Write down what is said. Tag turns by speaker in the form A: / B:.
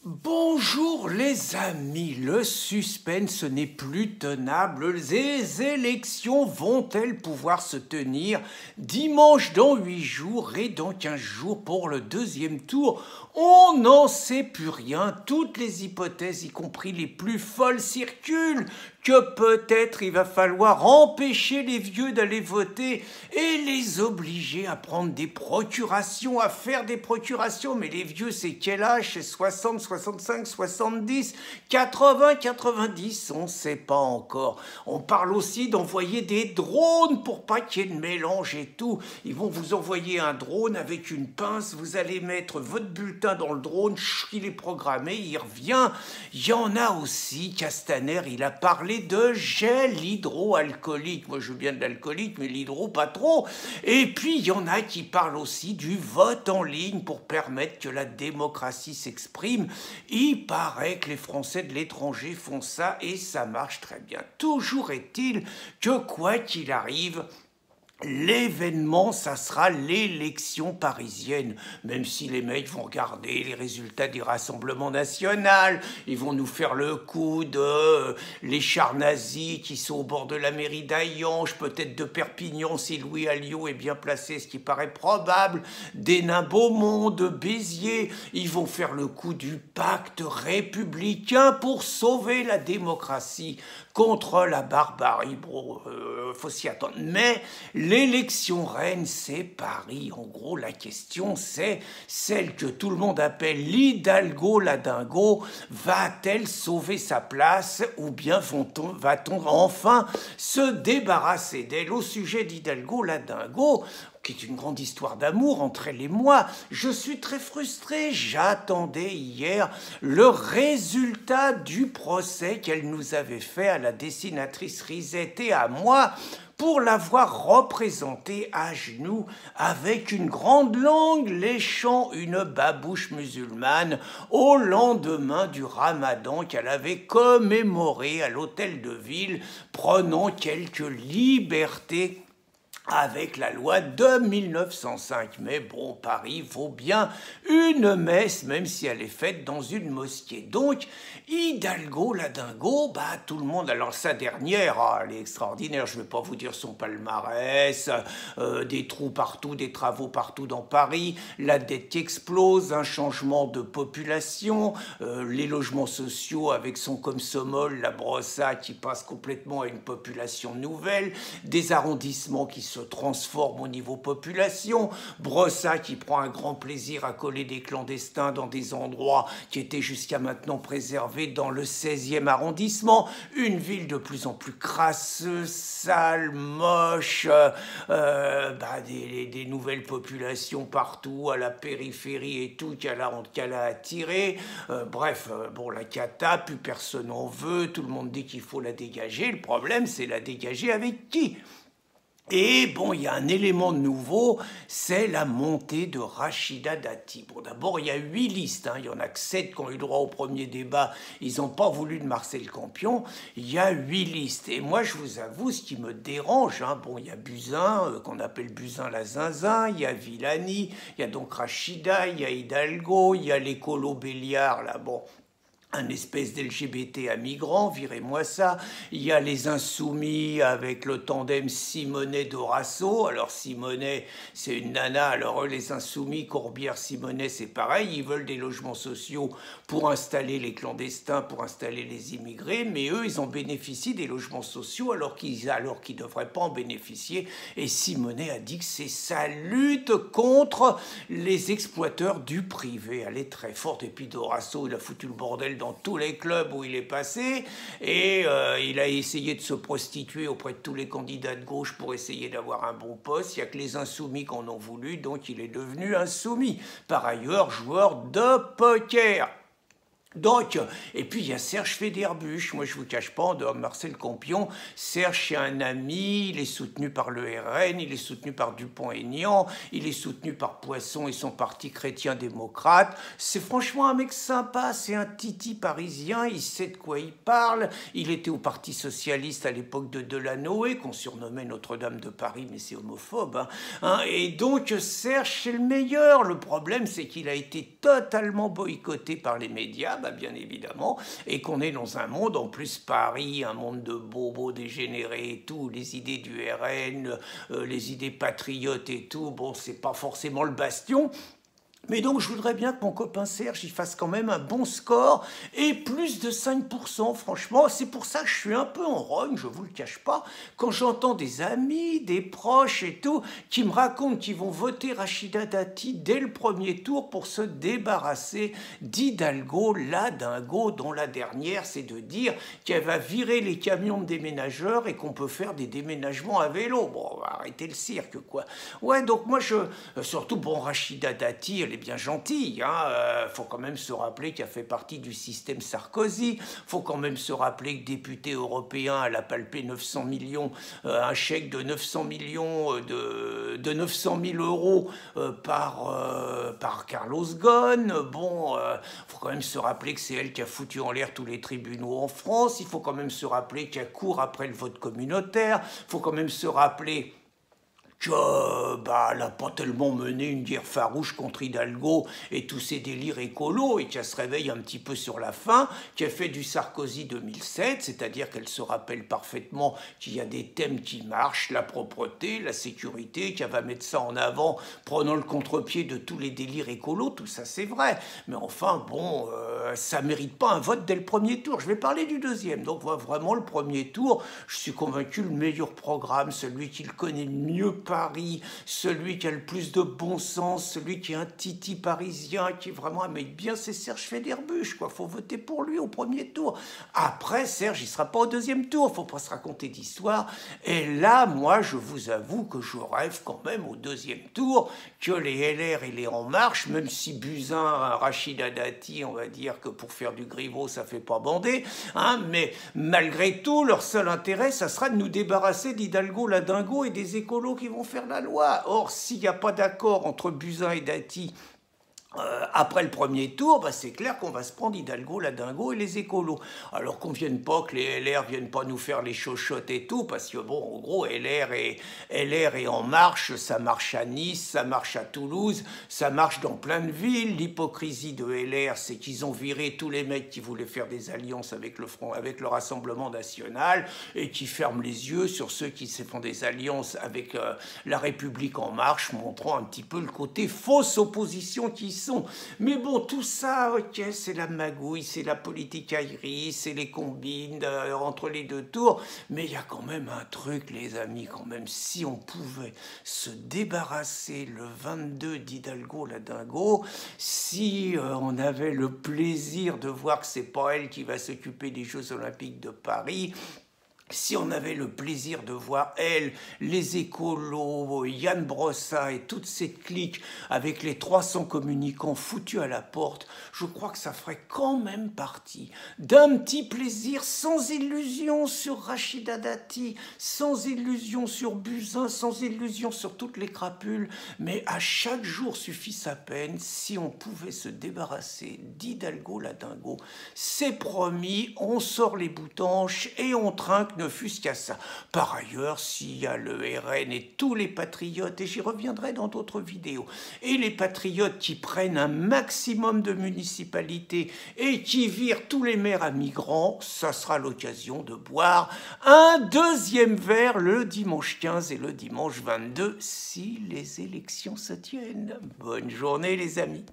A: Bonjour les amis, le suspense n'est plus tenable. Les élections vont-elles pouvoir se tenir dimanche dans 8 jours et dans 15 jours pour le deuxième tour? On n'en sait plus rien. Toutes les hypothèses, y compris les plus folles, circulent. Que peut-être il va falloir empêcher les vieux d'aller voter et les obliger à prendre des procurations, à faire des procurations. Mais les vieux, c'est quel âge? C'est 60, 65, 70, 80, 90, on ne sait pas encore. On parle aussi d'envoyer des drones pour pas qu'il y ait de mélange et tout. Ils vont vous envoyer un drone avec une pince, vous allez mettre votre bulletin dans le drone, il est programmé, il revient. Il y en a aussi, Castaner, il a parlé de gel hydroalcoolique. Moi, je veux bien de l'alcoolique, mais l'hydro, pas trop. Et puis, il y en a qui parlent aussi du vote en ligne pour permettre que la démocratie s'exprime. Il paraît que les Français de l'étranger font ça et ça marche très bien. Toujours est-il que, quoi qu'il arrive, l'événement, ça sera l'élection parisienne, même si les mecs vont regarder les résultats du Rassemblement national, ils vont nous faire le coup de les chars nazis qui sont au bord de la mairie d'Ayange, peut-être de Perpignan si Louis Alliot est bien placé, ce qui paraît probable, d'Hénin-Beaumont, de Béziers, ils vont faire le coup du pacte républicain pour sauver la démocratie contre la barbarie. Bon, faut s'y attendre. Mais l'élection reine, c'est Paris. En gros, la question, c'est celle que tout le monde appelle l'Hidalgo, la dingo. Va-t-elle sauver sa place ou bien va-t-on enfin se débarrasser d'elle? Au sujet d'Hidalgo, la dingo, qui est une grande histoire d'amour entre elle et moi, je suis très frustré. J'attendais hier le résultat du procès qu'elle nous avait fait à la dessinatrice Risette et à moi pour l'avoir représentée à genoux avec une grande langue léchant une babouche musulmane au lendemain du Ramadan qu'elle avait commémoré à l'hôtel de ville, prenant quelques libertés avec la loi de 1905. Mais bon, Paris vaut bien une messe, même si elle est faite dans une mosquée. Donc, Hidalgo, la dingo, bah tout le monde, alors sa dernière, elle est extraordinaire, je ne vais pas vous dire son palmarès, des trous partout, des travaux partout dans Paris, la dette qui explose, un changement de population, les logements sociaux avec son komsomol, la Brossa qui passe complètement à une population nouvelle, des arrondissements qui se transforme au niveau population, Brossa qui prend un grand plaisir à coller des clandestins dans des endroits qui étaient jusqu'à maintenant préservés dans le 16e arrondissement, une ville de plus en plus crasseuse, sale, moche, des nouvelles populations partout, à la périphérie et tout, qu'elle a attiré, bon, la cata, plus personne en veut, tout le monde dit qu'il faut la dégager, le problème c'est la dégager avec qui? Et bon, il y a un élément nouveau, c'est la montée de Rachida Dati. Bon, d'abord, il y a 8 listes, il y en a que 7 qui ont eu droit au premier débat, ils n'ont pas voulu de Marcel Campion, il y a 8 listes. Et moi, je vous avoue, ce qui me dérange, bon, il y a Buzyn, qu'on appelle Buzyn la zinzin, il y a Villani, il y a donc Rachida, il y a Hidalgo, il y a l'écolo Béliard, là, bon, un espèce d'LGBT à migrants, virez-moi ça. Il y a les Insoumis avec le tandem Simonet-Dorasso. Alors Simonet, c'est une nana. Alors eux, les Insoumis, Corbière-Simonet, c'est pareil. Ils veulent des logements sociaux pour installer les clandestins, pour installer les immigrés. Mais eux, ils en bénéficient des logements sociaux alors qu'ils ne devraient pas en bénéficier. Et Simonet a dit que c'est sa lutte contre les exploiteurs du privé. Elle est très forte. Et puis Dorasso, il a foutu le bordel dans tous les clubs où il est passé, et il a essayé de se prostituer auprès de tous les candidats de gauche pour essayer d'avoir un bon poste. Il n'y a que les insoumis qui en ont voulu, donc il est devenu insoumis. Par ailleurs, joueur de poker. Donc, et puis il y a Serge Féderbusch, moi je vous cache pas, en dehors de Marcel Campion, Serge c'est un ami, il est soutenu par le RN, il est soutenu par Dupont-Aignan, il est soutenu par Poisson et son parti chrétien-démocrate, c'est franchement un mec sympa, c'est un titi parisien, il sait de quoi il parle, il était au Parti Socialiste à l'époque de Delanoë, qu'on surnommait Notre-Dame de Paris, mais c'est homophobe, et donc Serge c'est le meilleur, le problème c'est qu'il a été totalement boycotté par les médias, bien évidemment, et qu'on est dans un monde, en plus Paris, un monde de bobos dégénérés et tout, les idées du RN, les idées patriotes et tout, bon, c'est pas forcément le bastion. Mais donc, je voudrais bien que mon copain Serge, il fasse quand même un bon score et plus de 5%, franchement. C'est pour ça que je suis un peu en rogne, je vous le cache pas, quand j'entends des amis, des proches et tout, qui me racontent qu'ils vont voter Rachida Dati dès le premier tour pour se débarrasser d'Hidalgo, la dingo, dont la dernière, c'est de dire qu'elle va virer les camions de déménageurs et qu'on peut faire des déménagements à vélo. Bon, on va arrêter le cirque, quoi. Ouais, donc moi, surtout, bon, Rachida Dati, elle est bien gentille, faut quand même se rappeler qu'elle fait partie du système Sarkozy, faut quand même se rappeler que député européen, elle a palpé 900 millions, un chèque de 900 millions, de 900 000 euros par Carlos Ghosn. Bon, faut quand même se rappeler que c'est elle qui a foutu en l'air tous les tribunaux en France, il faut quand même se rappeler qu'elle court après le vote communautaire, faut quand même se rappeler qu'elle n'a pas tellement mené une guerre farouche contre Hidalgo et tous ses délires écolos, et qu'elle se réveille un petit peu sur la fin, qu'elle fait du Sarkozy 2007, c'est-à-dire qu'elle se rappelle parfaitement qu'il y a des thèmes qui marchent, la propreté, la sécurité, qu'elle va mettre ça en avant, prenant le contre-pied de tous les délires écolos, tout ça c'est vrai. Mais enfin, bon, ça mérite pas un vote dès le premier tour. Je vais parler du deuxième, donc vraiment le premier tour, je suis convaincu, le meilleur programme, celui qui le connaît mieux Paris, celui qui a le plus de bon sens, celui qui est un titi parisien, qui est vraiment un mec bien, c'est Serge Féderbusch, quoi. Faut voter pour lui au premier tour. Après, Serge, il sera pas au deuxième tour, faut pas se raconter d'histoire. Et là, moi, je vous avoue que je rêve quand même au deuxième tour que les LR et les En Marche, même si Buzyn, Rachida Dati, on va dire que pour faire du Griveaux, ça fait pas bander, mais malgré tout, leur seul intérêt, ça sera de nous débarrasser d'Hidalgo, la dingo et des écolos qui vont faire la loi. Or, s'il n'y a pas d'accord entre Buzyn et Dati après le premier tour, c'est clair qu'on va se prendre Hidalgo, la dingo et les écolos. Alors qu'on vienne pas, que les LR viennent pas nous faire les chochottes et tout, parce que bon, en gros, LR et En Marche, ça marche à Nice, ça marche à Toulouse, ça marche dans plein de villes. L'hypocrisie de LR, c'est qu'ils ont viré tous les mecs qui voulaient faire des alliances avec le Rassemblement national et qui ferment les yeux sur ceux qui se font des alliances avec la République En Marche, montrant un petit peu le côté fausse opposition qui sont. Mais bon, tout ça, ok, c'est la magouille, c'est la politique aérie, c'est les combines entre les deux tours, mais il y a quand même un truc, les amis, quand même, si on pouvait se débarrasser le 22 d'Hidalgo, la dingo, si on avait le plaisir de voir que c'est pas elle qui va s'occuper des Jeux Olympiques de Paris, si on avait le plaisir de voir elle, les écolos, Yann Brossa et toute cette clique avec les 300 communicants foutus à la porte, je crois que ça ferait quand même partie d'un petit plaisir sans illusion sur Rachida Dati, sans illusion sur Buzyn, sans illusion sur toutes les crapules, mais à chaque jour suffit sa peine. Si on pouvait se débarrasser d'Hidalgo la dingo, c'est promis, on sort les boutanches et on trinque, ne fût-ce qu'à ça. Par ailleurs, s'il y a le RN et tous les patriotes, et j'y reviendrai dans d'autres vidéos, et les patriotes qui prennent un maximum de municipalités et qui virent tous les maires à migrants, ça sera l'occasion de boire un deuxième verre le dimanche 15 et le dimanche 22 si les élections se tiennent. Bonne journée les amis.